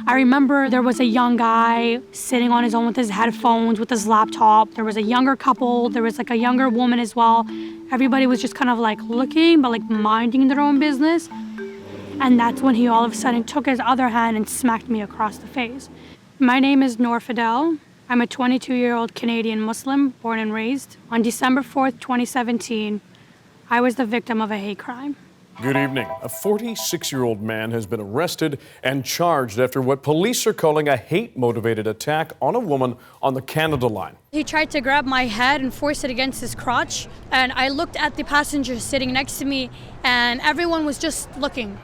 I remember there was a young guy sitting on his own with his headphones, with his laptop. There was a younger couple. There was like a younger woman as well. Everybody was just kind of like looking, but like minding their own business. And that's when he all of a sudden took his other hand and smacked me across the face. My name is Noor Fidel. I'm a 22-year-old Canadian Muslim, born and raised. On December 4th, 2017, I was the victim of a hate crime. Good evening. A 46-year-old man has been arrested and charged after what police are calling a hate-motivated attack on a woman on the Canada line. He tried to grab my head and force it against his crotch, and I looked at the passenger sitting next to me, and everyone was just looking.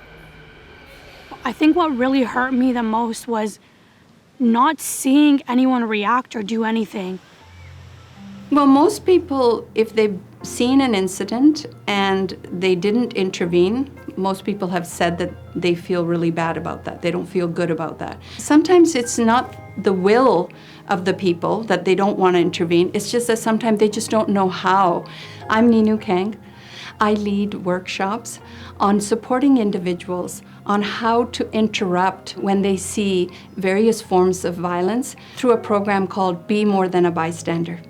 I think what really hurt me the most was not seeing anyone react or do anything. Well, most people, if they've seen an incident and they didn't intervene, most people have said that they feel really bad about that. They don't feel good about that. Sometimes it's not the will of the people that they don't want to intervene. It's just that sometimes they just don't know how. I'm Ninu Kang. I lead workshops on supporting individuals on how to interrupt when they see various forms of violence through a program called Be More Than a Bystander.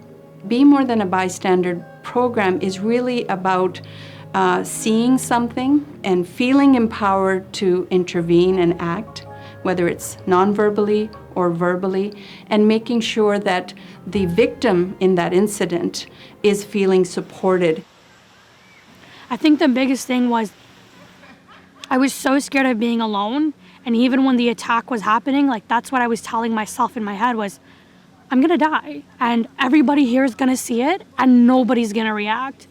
Be More Than a Bystander program is really about seeing something and feeling empowered to intervene and act, whether it's non-verbally or verbally, and making sure that the victim in that incident is feeling supported. I think the biggest thing was I was so scared of being alone, and even when the attack was happening, like that's what I was telling myself in my head was, I'm gonna die, and everybody here is gonna see it, and nobody's gonna react.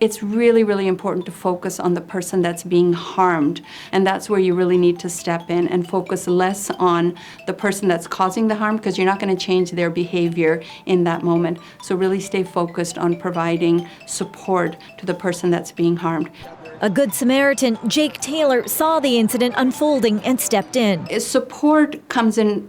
It's really, really important to focus on the person that's being harmed, and that's where you really need to step in and focus less on the person that's causing the harm, because you're not gonna change their behavior in that moment. So really stay focused on providing support to the person that's being harmed. A Good Samaritan, Jake Taylor, saw the incident unfolding and stepped in. Support comes in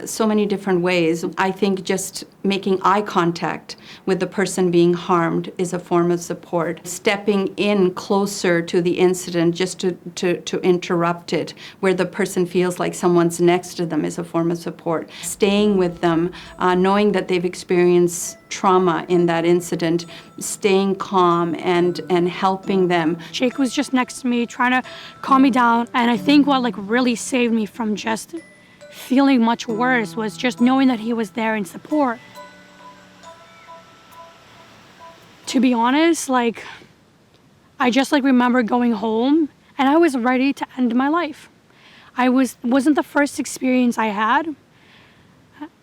so many different ways. I think just making eye contact with the person being harmed is a form of support. Stepping in closer to the incident just to interrupt it, where the person feels like someone's next to them, is a form of support. Staying with them, knowing that they've experienced trauma in that incident, staying calm and helping them. Jake was just next to me trying to calm me down, and I think what like really saved me from just feeling much worse was just knowing that he was there in support. To be honest, like I just like remember going home and I was ready to end my life. Wasn't the first experience I had,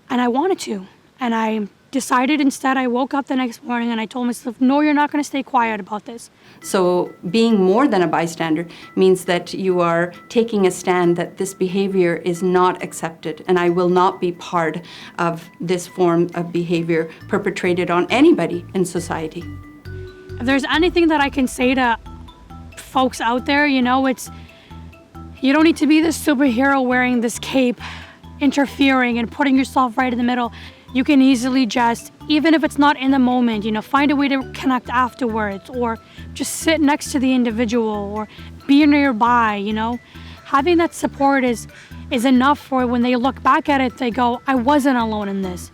and I wanted to, and I decided instead. I woke up the next morning and I told myself, no, you're not going to stay quiet about this. So being more than a bystander means that you are taking a stand that this behavior is not accepted, and I will not be part of this form of behavior perpetrated on anybody in society. If there's anything that I can say to folks out there, it's you don't need to be this superhero wearing this cape, interfering and putting yourself right in the middle. You can easily just, even if it's not in the moment, find a way to connect afterwards, or just sit next to the individual or be nearby, Having that support is enough for when they look back at it, they go, I wasn't alone in this.